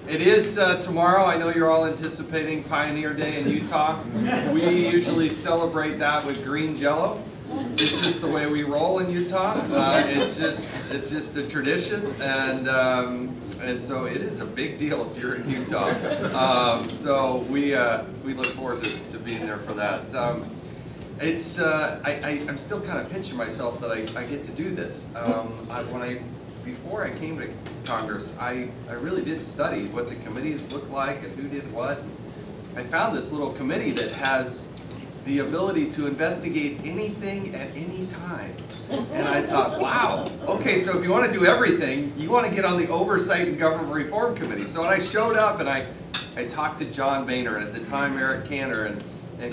It is tomorrow. I know you're all anticipating Pioneer Day in Utah. We usually celebrate that with green Jell-O. It's just the way we roll in Utah. It's just a tradition, and so it is a big deal if you're in Utah. So we look forward to being there for that. I'm still kind of pinching myself that I get to do this. Before I came to Congress, I really did study what the committees look like and who did what. I found this little committee that has the ability to investigate anything at any time. And I thought, wow, okay, so if you want to do everything, you want to get on the Oversight and Government Reform Committee. So when I showed up and I talked to John Boehner, and at the time Eric Cantor and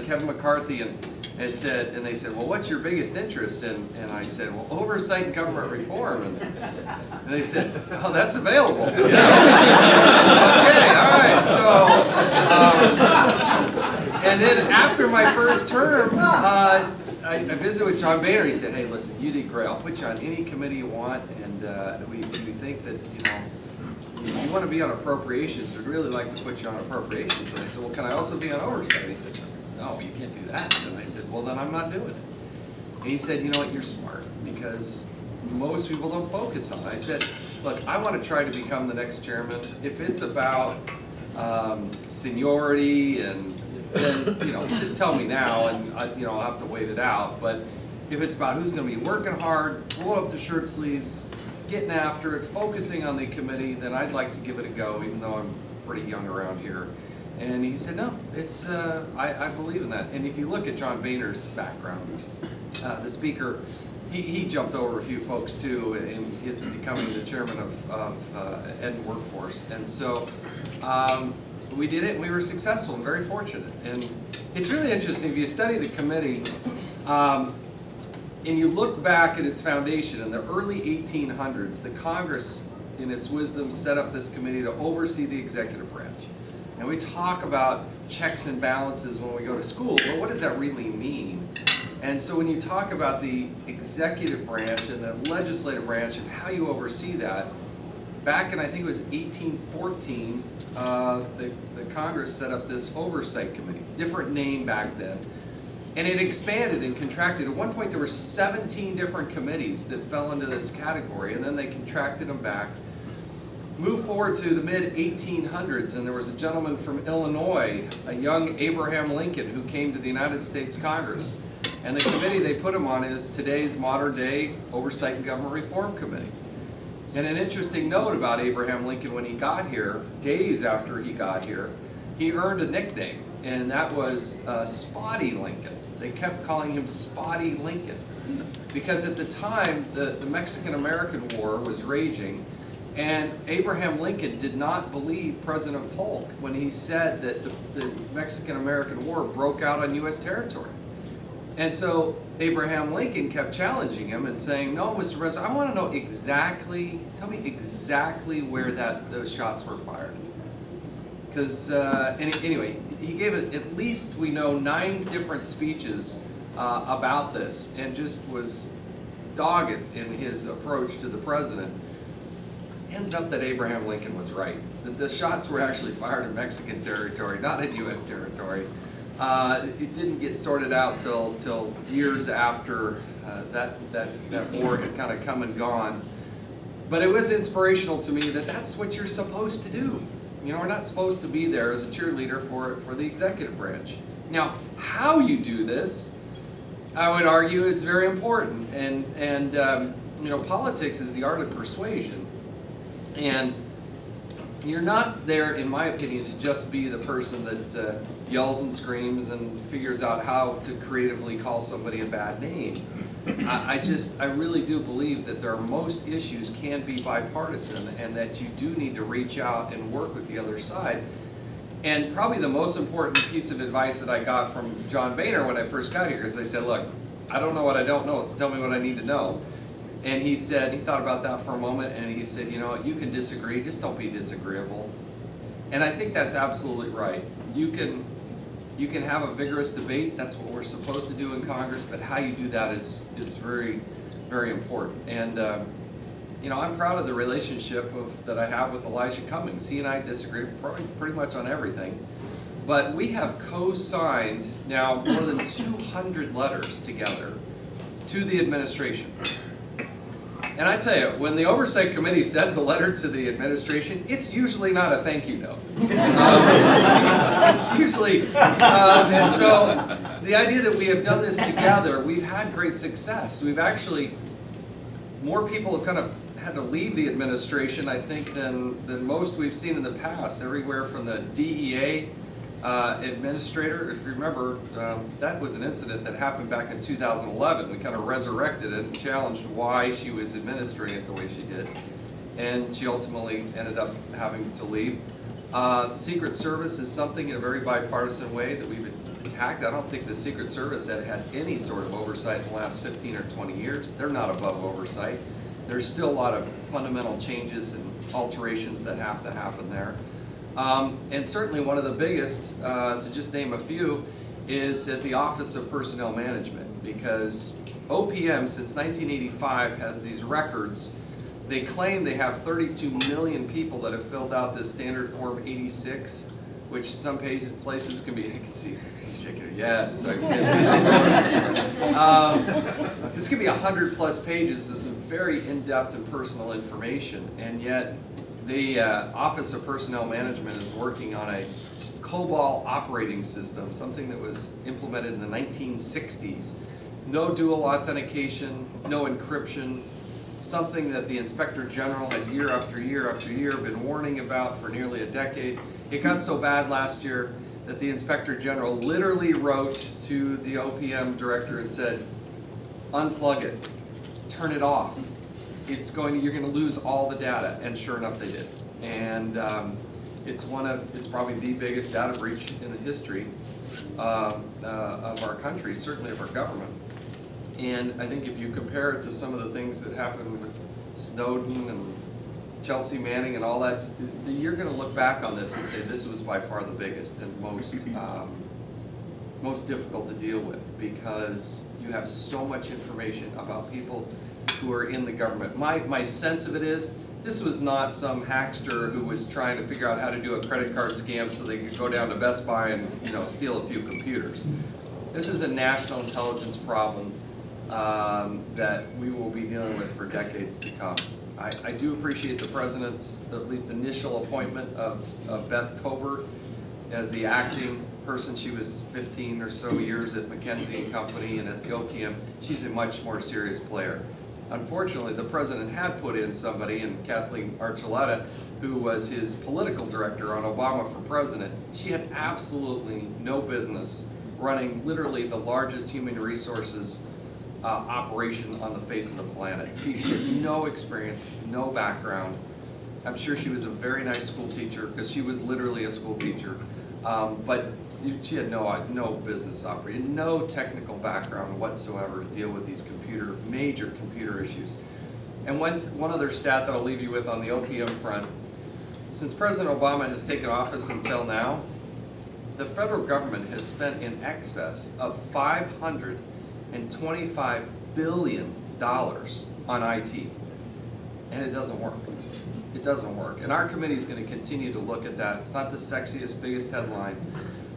Kevin McCarthy, and they said, well, what's your biggest interest? And I said, well, Oversight and Government Reform. And they said, oh, that's available. You know? Okay, all right, so, and then after my first term, I visited with John Boehner. He said, hey, listen, you did great. I'll put you on any committee you want, and we think that, if you want to be on appropriations, we'd really like to put you on appropriations. And I said, well, can I also be on oversight? He said, no, you can't do that. And I said, well, then I'm not doing it. And he said, you know what, you're smart, because most people don't focus on it. I said, look, I want to try to become the next chairman. If it's about seniority, and then, just tell me now, and I'll have to wait it out. But if it's about who's going to be working hard, rolling up the shirt sleeves, getting after it, focusing on the committee, then I'd like to give it a go, even though I'm pretty young around here. And he said, no, it's I believe in that. And if you look at John Boehner's background, the speaker, he jumped over a few folks too in his becoming the chairman of Ed and Workforce. And so we did it, and we were successful and very fortunate. And it's really interesting, if you study the committee, and you look back at its foundation in the early 1800s, the Congress, in its wisdom, set up this committee to oversee the executive branch. And we talk about checks and balances when we go to school. Well, what does that really mean? And so when you talk about the executive branch and the legislative branch and how you oversee that, back in, I think it was 1814, the Congress set up this Oversight Committee, different name back then. And it expanded and contracted. At one point there were 17 different committees that fell into this category, and then they contracted them back. Move forward to the mid-1800s, and there was a gentleman from Illinois, a young Abraham Lincoln, who came to the United States Congress. And the committee they put him on is today's modern-day Oversight and Government Reform Committee. And an interesting note about Abraham Lincoln, when he got here, days after he got here, he earned a nickname, and that was Spotty Lincoln. They kept calling him Spotty Lincoln, because at the time, the Mexican-American War was raging, and Abraham Lincoln did not believe President Polk when he said that the Mexican-American War broke out on U.S. territory. And so Abraham Lincoln kept challenging him and saying, no, Mr. President, I want to know exactly, tell me exactly where those shots were fired. Because, anyway, he gave it, at least we know, 9 different speeches about this, and just was dogged in his approach to the president. Ends up that Abraham Lincoln was right. That the shots were actually fired in Mexican territory, not in U.S. territory. It didn't get sorted out till years after that war had kind of come and gone. But it was inspirational to me that that's what you're supposed to do. We're not supposed to be there as a cheerleader for the executive branch. Now, how you do this, I would argue, is very important. And politics is the art of persuasion. And you're not there, in my opinion, to just be the person that yells and screams and figures out how to creatively call somebody a bad name. I really do believe that most issues can be bipartisan, and that you do need to reach out and work with the other side. And probably the most important piece of advice that I got from John Boehner when I first got here is I said, look, I don't know what I don't know, so tell me what I need to know. And he said, he thought about that for a moment, and he said, you can disagree, just don't be disagreeable. And I think that's absolutely right. You can have a vigorous debate, that's what we're supposed to do in Congress, but how you do that is very, very important. And I'm proud of the relationship that I have with Elijah Cummings. He and I disagree pretty much on everything. But we have co-signed now more than 200 letters together to the administration. And I tell you, when the Oversight Committee sends a letter to the administration, it's usually not a thank you note. It's usually, and so the idea that we have done this together, we've had great success. We've actually, more people have kind of had to leave the administration, I think, than most we've seen in the past. Everywhere from the DEA administrator, if you remember, that was an incident that happened back in 2011. We kind of resurrected it and challenged why she was administering it the way she did. And she ultimately ended up having to leave. Secret Service is something in a very bipartisan way that we've attacked. I don't think the Secret Service had any sort of oversight in the last 15 or 20 years. They're not above oversight. There's still a lot of fundamental changes and alterations that have to happen there. And certainly one of the biggest, to just name a few, is at the Office of Personnel Management, because OPM since 1985 has these records. They claim they have 32 million people that have filled out this standard form 86, which some places can be, I can see you shaking your, yes. This can be 100+ pages of some very in-depth and personal information, and yet the Office of Personnel Management is working on a COBOL operating system, something that was implemented in the 1960s. No dual authentication, no encryption, something that the Inspector General had year after year after year been warning about for nearly a decade. It got so bad last year that the Inspector General literally wrote to the OPM director and said, unplug it, turn it off. You're going to lose all the data, and sure enough they did. And it's probably the biggest data breach in the history of our country, certainly of our government. And I think if you compare it to some of the things that happened with Snowden and Chelsea Manning and all that, you're going to look back on this and say this was by far the biggest and most difficult to deal with, because you have so much information about people who are in the government. My sense of it is, this was not some hackster who was trying to figure out how to do a credit card scam so they could go down to Best Buy and steal a few computers. This is a national intelligence problem that we will be dealing with for decades to come. I do appreciate the President's at least initial appointment of Beth Colbert as the acting person. She was 15 or so years at McKinsey & Company and at the OPM. She's a much more serious player. Unfortunately, the President had put in somebody, in Kathleen Archuleta, who was his political director on Obama for President. She had absolutely no business running literally the largest human resources operation on the face of the planet. She had no experience, no background. I'm sure she was a very nice school teacher, because she was literally a school teacher. But she had no business operating, no technical background whatsoever to deal with these major computer issues. And one other stat that I'll leave you with on the OPM front, since President Obama has taken office until now, the federal government has spent in excess of $525 billion on IT, and it doesn't work. It doesn't work. And our committee is going to continue to look at that. It's not the sexiest, biggest headline,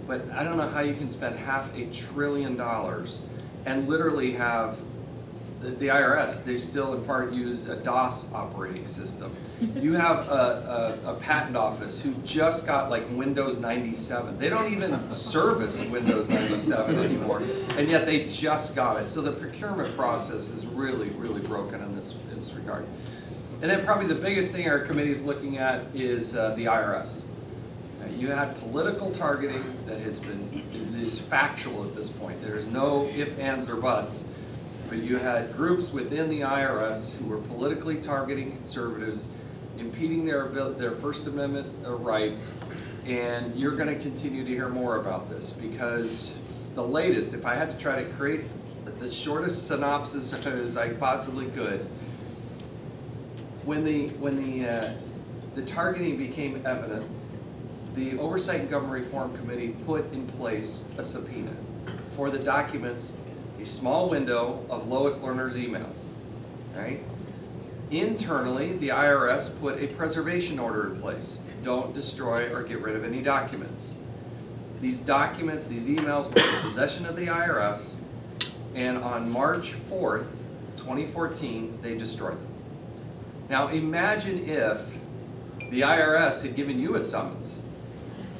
but I don't know how you can spend $500 billion and literally have the IRS, they still in part use a DOS operating system. You have a patent office who just got like Windows 97. They don't even service Windows 97 anymore, and yet they just got it. So the procurement process is really, really broken in this regard. And then probably the biggest thing our committee is looking at is the IRS. You had political targeting that is factual at this point. There's no ifs, ands, or buts. But you had groups within the IRS who were politically targeting conservatives, impeding their First Amendment rights, and you're going to continue to hear more about this, because the latest, if I had to try to create the shortest synopsis as I possibly could, when the targeting became evident, the Oversight and Government Reform Committee put in place a subpoena for the documents, a small window of Lois Lerner's emails, right? Internally, the IRS put a preservation order in place. Don't destroy or get rid of any documents. These documents, these emails were in possession of the IRS, and on March 4th, 2014, they destroyed them. Now imagine if the IRS had given you a summons,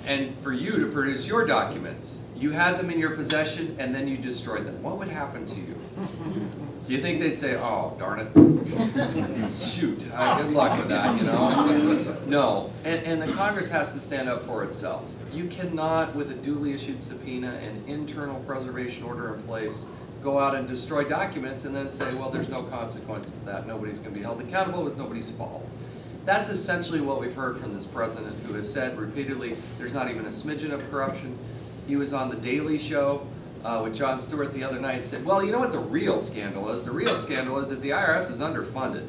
and for you to produce your documents, you had them in your possession, and then you destroyed them. What would happen to you? Do you think they'd say, oh, darn it, shoot, good luck with that, you know? No, and the Congress has to stand up for itself. You cannot, with a duly issued subpoena and internal preservation order in place, go out and destroy documents and then say, well, there's no consequence to that, nobody's going to be held accountable, it was nobody's fault. That's essentially what we've heard from this president, who has said repeatedly there's not even a smidgen of corruption. He was on The Daily Show with Jon Stewart the other night and said, well, you know what the real scandal is? The real scandal is that the IRS is underfunded.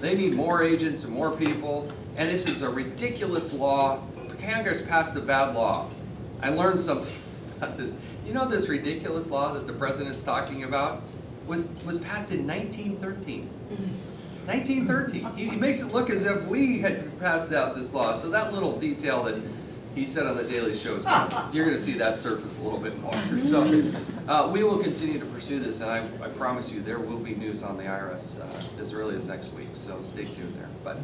They need more agents and more people, and this is a ridiculous law. Congress passed a bad law. I learned something about this. You know, this ridiculous law that the president's talking about was passed in 1913. 1913. He makes it look as if we had passed out this law. So that little detail that he said on The Daily Show is you're going to see that surface a little bit more. So we will continue to pursue this, and I promise you there will be news on the IRS as early as next week. So stay tuned there. But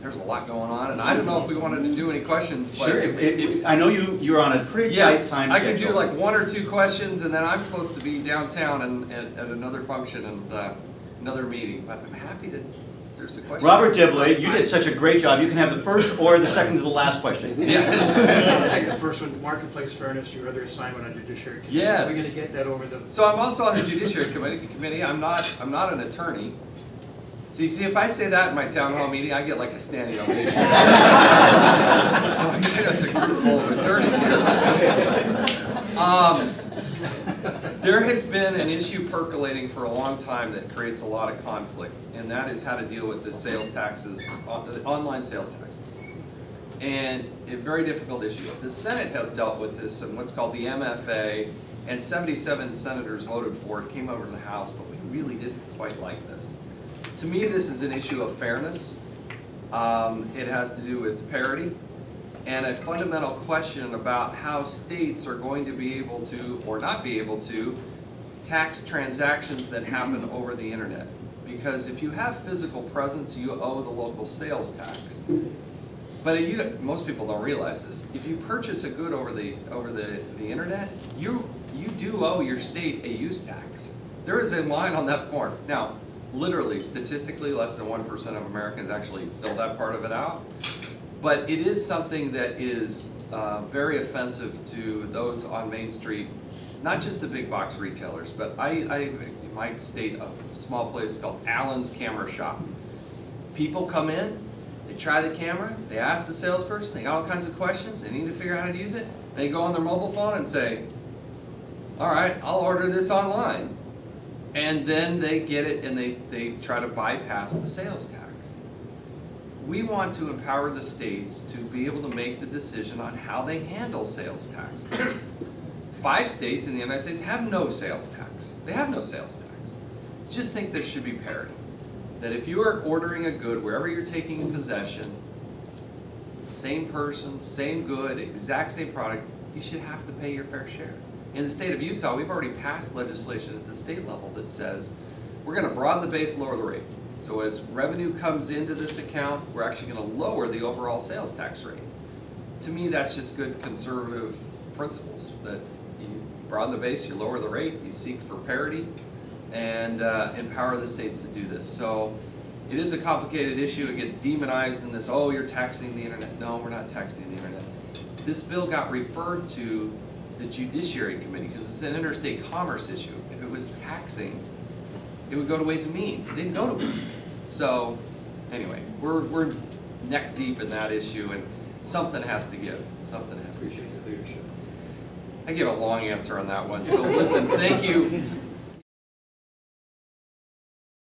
there's a lot going on, and I don't know if we wanted to do any questions. But sure. If I know you're on a pretty tight time schedule. I could do like 1 or 2 questions, and then I'm supposed to be downtown and at another function and another meeting. But I'm happy to. There's a question. Robert Dibley, you did such a great job. You can have the first or the second to the last question. Yes. I'll take the first one. Marketplace fairness, your other assignment on Judiciary Committee. Yes. We're going to get that over the. So I'm also on the Judiciary Committee. I'm not an attorney. So you see, if I say that in my town hall meeting, I get like a standing ovation. So I know it's a group full of attorneys here. There has been an issue percolating for a long time that creates a lot of conflict, and that is how to deal with the sales taxes, online sales taxes. And a very difficult issue. The Senate have dealt with this in what's called the MFA, and 77 senators voted for it, came over to the House, but we really didn't quite like this. To me, this is an issue of fairness. It has to do with parity and a fundamental question about how states are going to be able to, or not be able to, tax transactions that happen over the internet. Because if you have physical presence, you owe the local sales tax. But most people don't realize this. If you purchase a good over the internet, you do owe your state a use tax. There is a line on that form. Now, literally, statistically, less than 1% of Americans actually fill that part of it out. But it is something that is very offensive to those on Main Street, not just the big box retailers, but I might state a small place called Allen's Camera Shop. People come in, they try the camera, they ask the salesperson, they got all kinds of questions, they need to figure out how to use it. They go on their mobile phone and say, all right, I'll order this online. And then they get it and they try to bypass the sales tax. We want to empower the states to be able to make the decision on how they handle sales tax. 5 states in the United States have no sales tax. They have no sales tax. Just think there should be parity. That if you are ordering a good wherever you're taking in possession, same person, same good, exact same product, you should have to pay your fair share. In the state of Utah, we've already passed legislation at the state level that says we're going to broaden the base, lower the rate. So as revenue comes into this account, we're actually going to lower the overall sales tax rate. To me, that's just good conservative principles, that you broaden the base, you lower the rate, you seek for parity, and empower the states to do this. So it is a complicated issue. It gets demonized in this, oh, you're taxing the internet. No, we're not taxing the internet. This bill got referred to the Judiciary Committee because it's an interstate commerce issue. If it was taxing, it would go to Ways and Means. It didn't go to Ways and Means. So anyway, we're neck deep in that issue, and something has to give. Something has to give. Appreciate the leadership. I gave a long answer on that one. So listen, thank you.